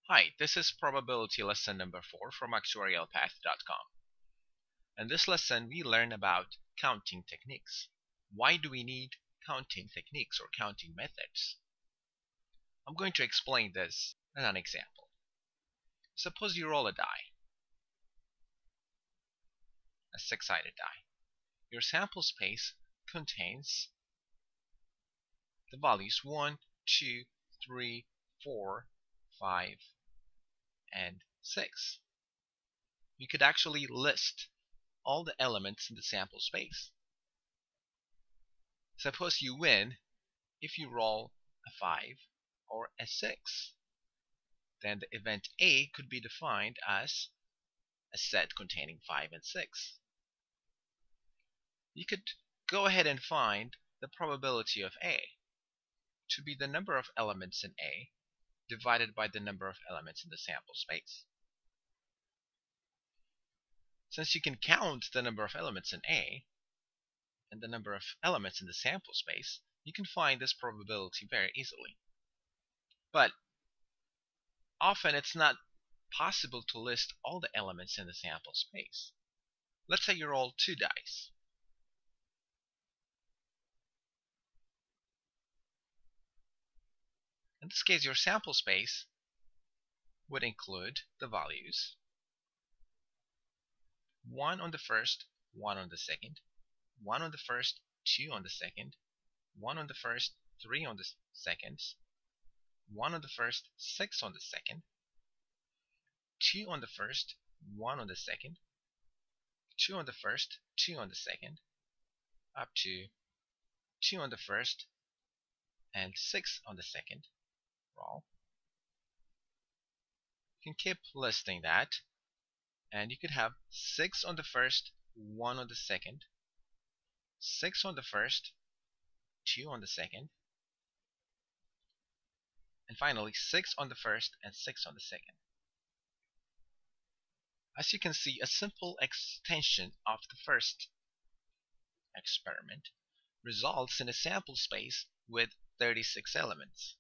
Hi, this is probability lesson number 4 from actuarialpath.com. In this lesson, we learn about counting techniques. Why do we need counting techniques or counting methods? I'm going to explain this in an example. Suppose you roll a die, a six-sided die. Your sample space contains the values 1, 2, 3, 4, 5, and 6. You could actually list all the elements in the sample space. Suppose you win if you roll a 5 or a 6. Then the event A could be defined as a set containing 5 and 6. You could go ahead and find the probability of A to be the number of elements in A divided by the number of elements in the sample space. Since you can count the number of elements in A and the number of elements in the sample space, you can find this probability very easily. But often it's not possible to list all the elements in the sample space. Let's say you roll 2 dice. In this case, your sample space would include the values 1 on the first, 1 on the second, 1 on the first, 2 on the second, 1 on the first, 3 on the second, 1 on the first, 6 on the second, 2 on the first, 1 on the second, 2 on the first, 2 on the second, up to 2 on the first and 6 on the second roll. You can keep listing that, and you could have 6 on the first, 1 on the second, 6 on the first, 2 on the second, and finally 6 on the first and 6 on the second. As you can see, a simple extension of the first experiment results in a sample space with 36 elements.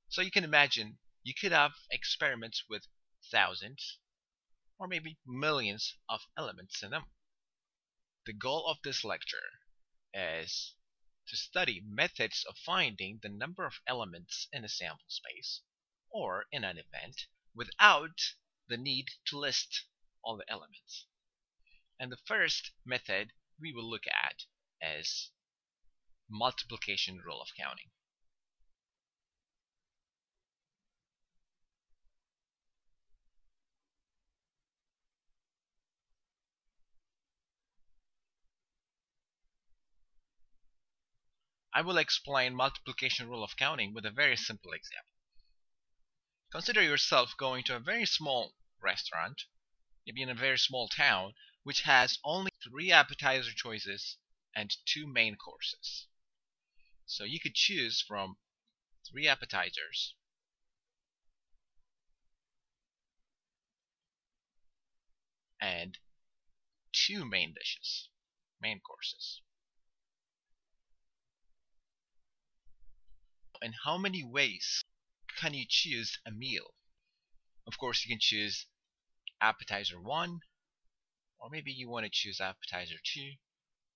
So you can imagine you could have experiments with thousands or maybe millions of elements in them. The goal of this lecture is to study methods of finding the number of elements in a sample space or in an event without the need to list all the elements. And the first method we will look at is multiplication rule of counting. I will explain multiplication rule of counting with a very simple example. Consider yourself going to a very small restaurant, maybe in a very small town, which has only 3 appetizer choices and 2 main courses. So you could choose from 3 appetizers and 2 main dishes, main courses. In how many ways can you choose a meal? Of course, you can choose appetizer 1, or maybe you want to choose appetizer 2,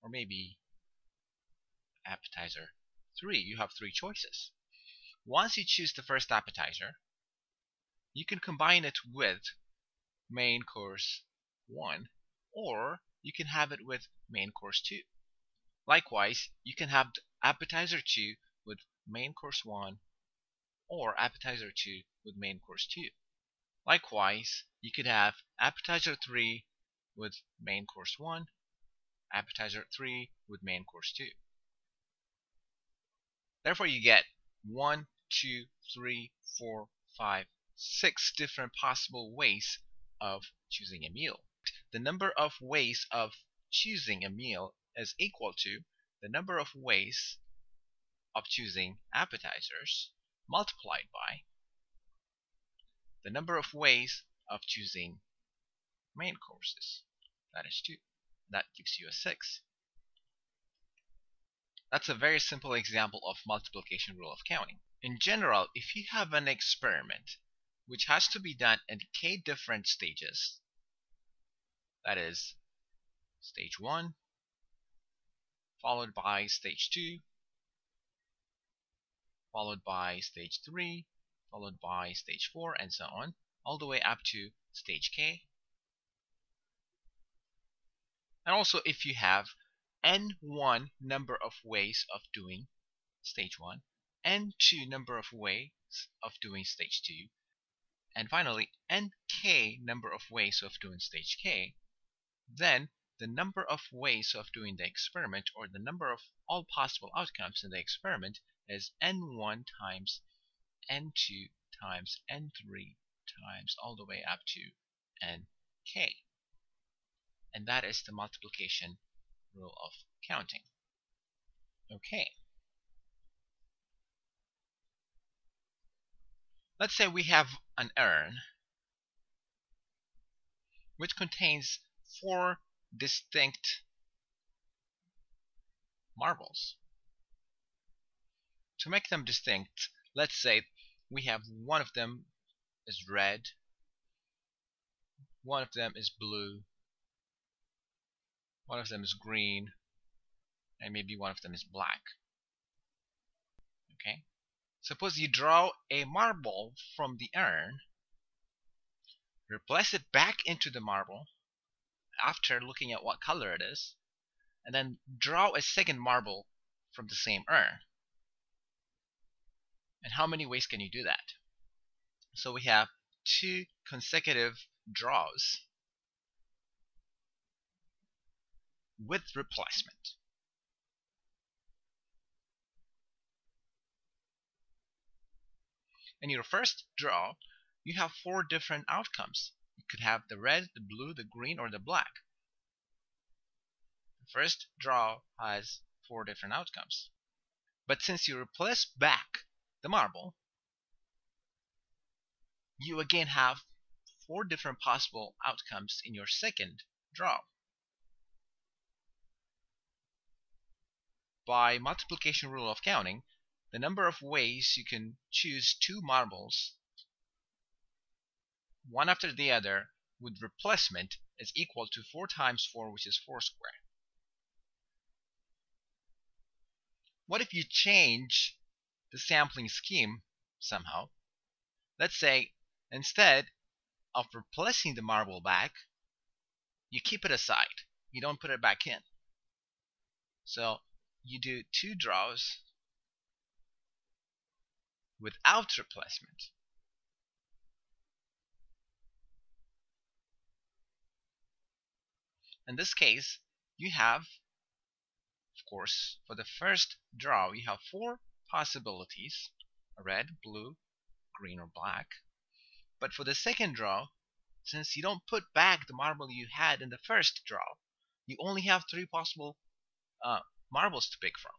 or maybe appetizer 3. You have 3 choices. Once you choose the first appetizer, you can combine it with main course 1, or you can have it with main course 2. Likewise, you can have appetizer 2 with main course 1, or appetizer 2 with main course 2. Likewise, you could have appetizer 3 with main course 1, appetizer 3 with main course 2. Therefore, you get 1, 2, 3, 4, 5, 6 different possible ways of choosing a meal. The number of ways of choosing a meal is equal to the number of ways of choosing appetizers multiplied by the number of ways of choosing main courses. That is 2. That gives you a 6. That's a very simple example of multiplication rule of counting. In general, if you have an experiment which has to be done in k different stages. That is stage 1, followed by stage 2, followed by stage 3, followed by stage 4, and so on, all the way up to stage k. And also, if you have n1 number of ways of doing stage 1, n2 number of ways of doing stage 2, and finally nk number of ways of doing stage k, then the number of ways of doing the experiment, or the number of all possible outcomes in the experiment, is n1 times n2 times n3 times all the way up to nk. And that is the multiplication rule of counting. Okay. Let's say we have an urn which contains 4 distinct marbles. To make them distinct, let's say we have one of them is red, one of them is blue, one of them is green, and maybe one of them is black. Okay? Suppose you draw a marble from the urn, replace it back into the marble after looking at what color it is, and then draw a second marble from the same urn. And how many ways can you do that? So we have 2 consecutive draws with replacement. In your first draw, you have 4 different outcomes. You could have the red, the blue, the green, or the black. The first draw has 4 different outcomes. But since you replace back the marble, you again have 4 different possible outcomes in your second draw. By multiplication rule of counting, the number of ways you can choose 2 marbles, one after the other, with replacement is equal to 4 times 4, which is 4 squared. What if you change the sampling scheme somehow? Let's say instead of replacing the marble back, you keep it aside. You don't put it back in. So you do 2 draws without replacement. In this case, you have, of course, for the first draw, you have 4 possibilities: red, blue, green, or black. But for the second draw, since you don't put back the marble you had in the first draw, you only have 3 possible marbles to pick from.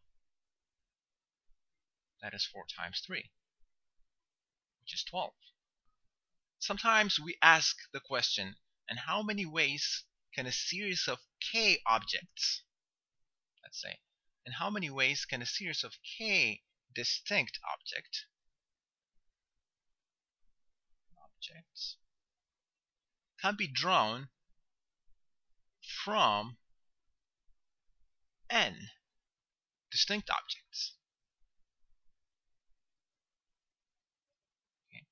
That is 4 times 3, which is 12. Sometimes we ask the question, and how many ways can a series of k objects, let's say, in how many ways can a series of k distinct objects can be drawn from n distinct objects? Okay.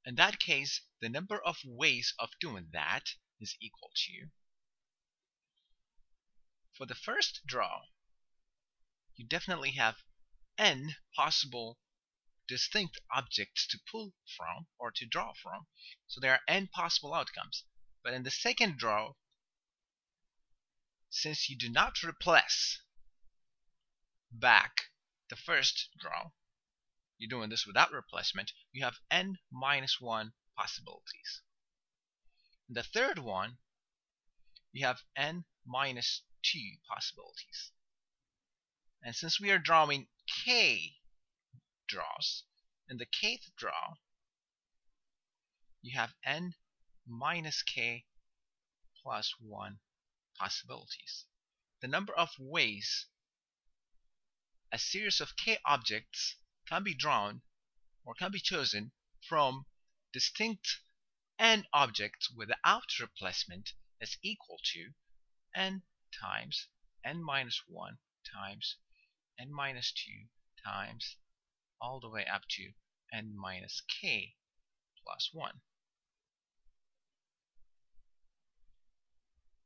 In that case, the number of ways of doing that is equal to, for the first draw, you definitely have n possible distinct objects to pull from or to draw from. So there are n possible outcomes. But in the second draw, since you do not replace back the first draw, you're doing this without replacement, you have n minus 1 possibilities. In the third one, you have n minus 2 possibilities. And since we are drawing k draws, in the kth draw, you have n minus k plus 1 possibilities. The number of ways a series of k objects can be drawn or can be chosen from distinct n objects without replacement is equal to n times n minus 1 times n minus 2 times all the way up to n minus k plus 1.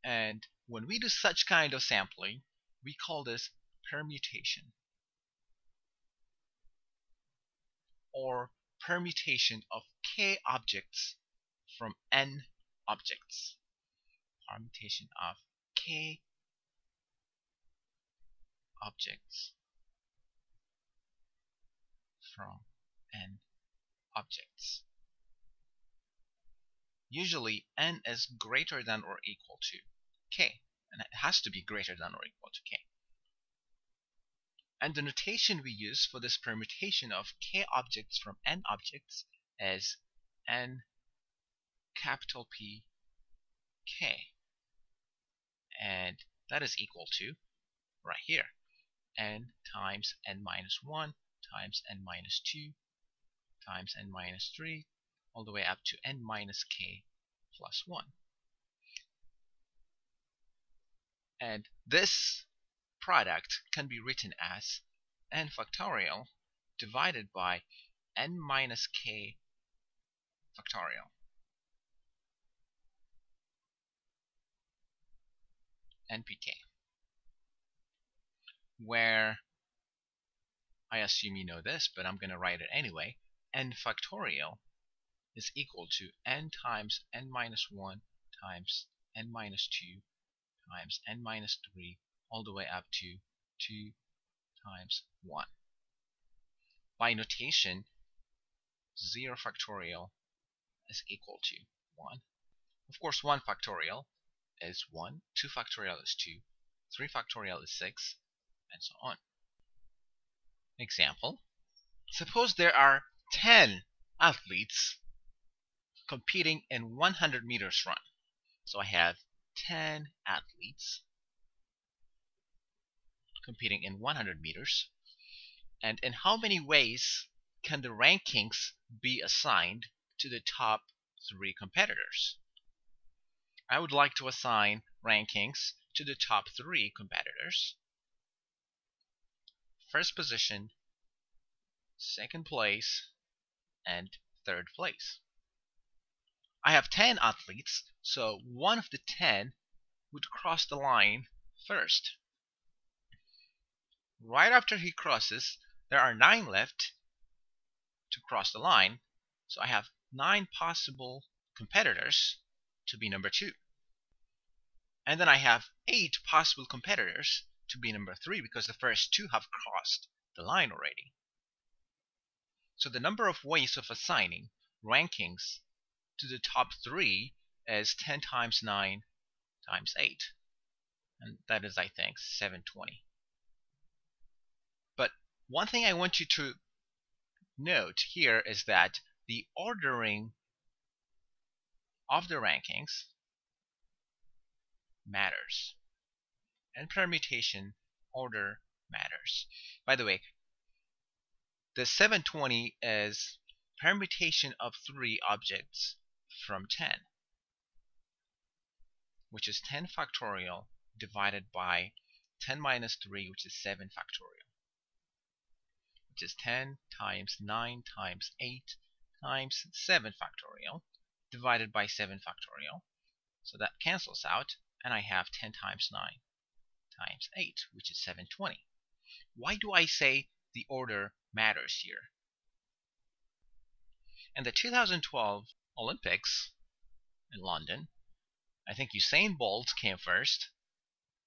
And when we do such kind of sampling, we call this permutation, or permutation of k objects from n objects. Permutation of k objects from n objects. Usually n is greater than or equal to k, and it has to be greater than or equal to k. And the notation we use for this permutation of k objects from n objects is n capital P k, and that is equal to, right here, n times n minus 1 times n minus 2 times n minus 3 all the way up to n minus k plus 1. And this product can be written as n factorial divided by n minus k factorial, npk, where I assume you know this, but I'm going to write it anyway. N factorial is equal to n times n minus 1 times n minus 2 times n minus 3 all the way up to 2 times 1. By notation, 0 factorial is equal to 1. Of course, 1 factorial is 1, 2 factorial is 2, 3 factorial is 6, and so on. Example: suppose there are 10 athletes competing in 100 meters run. So I have 10 athletes competing in 100 meters. And in how many ways can the rankings be assigned to the top 3 competitors? I would like to assign rankings to the top 3 competitors. First position, second place, and third place. I have 10 athletes, so one of the 10 would cross the line first. Right after he crosses, there are 9 left to cross the line, so I have 9 possible competitors to be number 2. And then I have 8 possible competitors to be number 3 because the first 2 have crossed the line already. So the number of ways of assigning rankings to the top 3 is 10 times 9 times 8. And that is, I think, 720. But one thing I want you to note here is that the ordering of the rankings matters. And permutation order matters. By the way, the 720 is permutation of 3 objects from 10, which is 10 factorial divided by 10 minus 3, which is 7 factorial, which is 10 times 9 times 8 times 7 factorial divided by 7 factorial. So that cancels out, and I have 10 times 9 times 8, which is 720. Why do I say the order matters here? In the 2012 Olympics in London, I think Usain Bolt came first,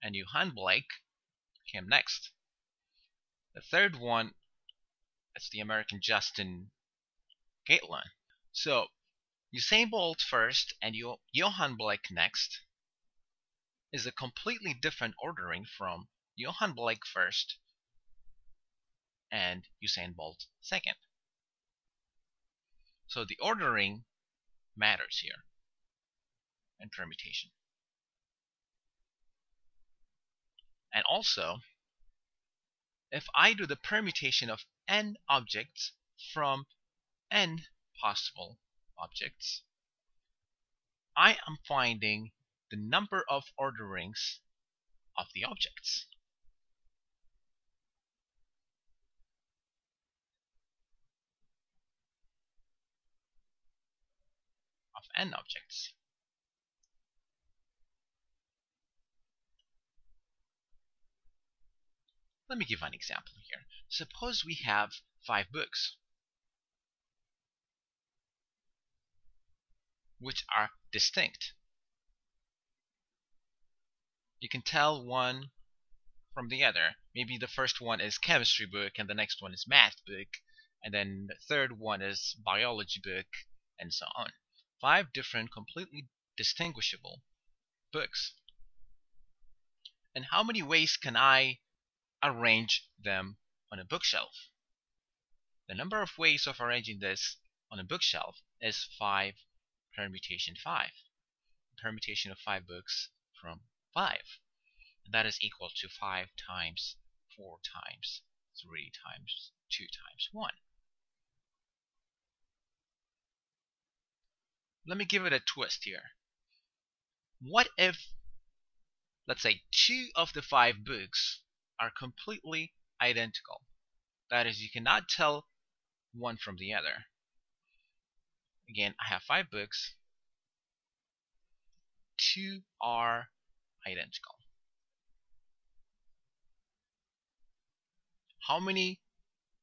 and Johan Blake came next. The third one is the American Justin Gatlin. So Usain Bolt first and Johan Blake next is a completely different ordering from Johan Blake first and Usain Bolt second. So the ordering matters here in permutation. And also, if I do the permutation of n objects from n possible objects, I am finding the number of orderings of the objects. Of n objects. Let me give an example here. Suppose we have 5 books, which are distinct. You can tell one from the other. Maybe the first one is chemistry book, and the next one is math book, and then the third one is biology book, and so on. 5 different, completely distinguishable books. And how many ways can I arrange them on a bookshelf? The number of ways of arranging this on a bookshelf is 5 permutation 5. Permutation of 5 books from 5. That is equal to 5 times 4 times 3 times 2 times 1. Let me give it a twist here. What if, let's say, 2 of the 5 books are completely identical? That is, you cannot tell one from the other. Again, I have 5 books. 2 are identical. How many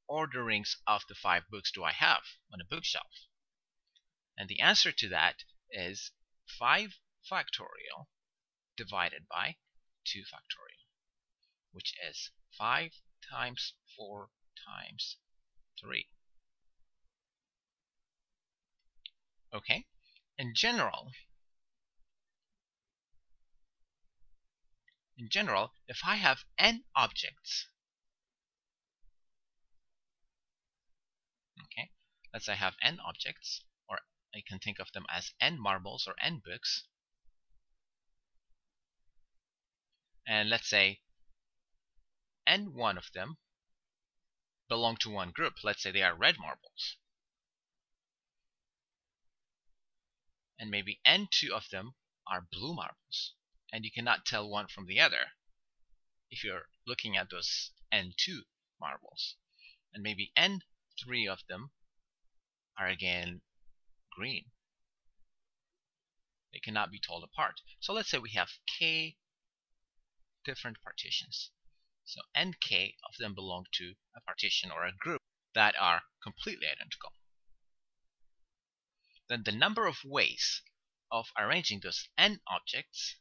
orderings of the 5 books do I have on a bookshelf? And the answer to that is 5 factorial divided by 2 factorial, which is 5 times 4 times 3. Okay? In general, if I have n objects, okay, let's say I have n objects, or I can think of them as n marbles or n books, and let's say n1 of them belong to one group. Let's say they are red marbles. And maybe n2 of them are blue marbles. And you cannot tell one from the other if you're looking at those n2 marbles. And maybe n3 of them are again green. They cannot be told apart. So let's say we have k different partitions. So nk of them belong to a partition or a group that are completely identical. Then the number of ways of arranging those n objects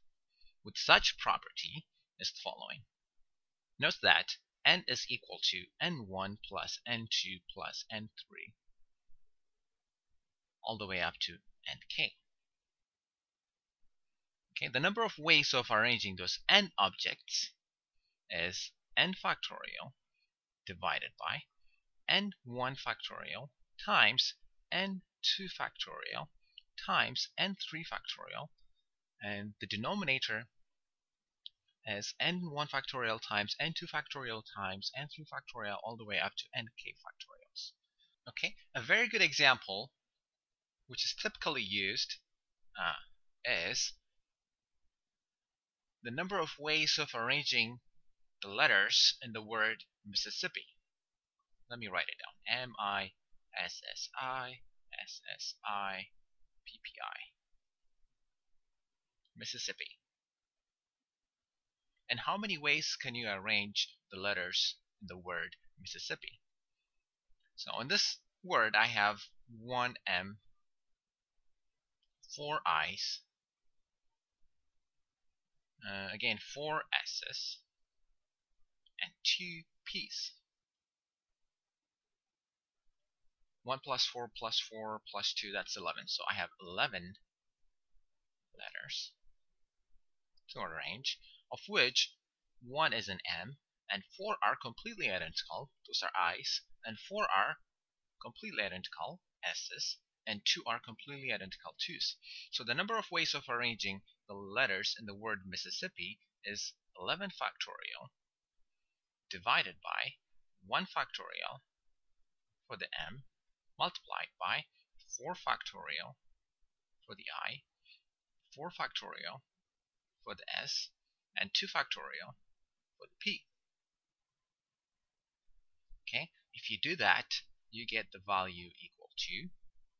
with such property is the following. Note that n is equal to n1 plus n2 plus n3 all the way up to nk. Okay, the number of ways of arranging those n objects is n factorial divided by n1 factorial times n2 factorial times n3 factorial, and the denominator is n1 factorial times n2 factorial times n3 factorial all the way up to nk factorials. Okay, a very good example which is typically used is the number of ways of arranging the letters in the word Mississippi. Let me write it down. M-I-S-S-I, S-S-I, P-P-I. Mississippi. And how many ways can you arrange the letters in the word Mississippi? So in this word, I have one M, 4 I's, again 4 S's, and 2 P's. 1 plus 4 plus 4 plus 2, that's 11. So I have 11 letters to arrange, of which 1 is an M, and 4 are completely identical, those are I's, and 4 are completely identical, S's, and 2 are completely identical, 2's. So the number of ways of arranging the letters in the word Mississippi is 11 factorial divided by 1 factorial for the M multiplied by 4 factorial for the I, 4 factorial for the S, and 2 factorial for the P. Okay, if you do that, you get the value equal to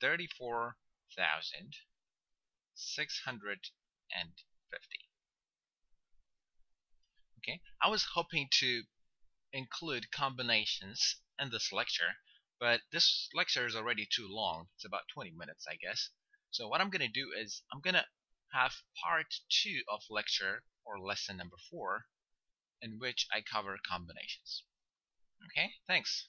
34,650. Okay, I was hoping to include combinations in this lecture, but this lecture is already too long. It's about 20 minutes, I guess. So what I'm going to do is I'm going to have part 2 of lecture or lesson number 4 in which I cover combinations. Okay, thanks.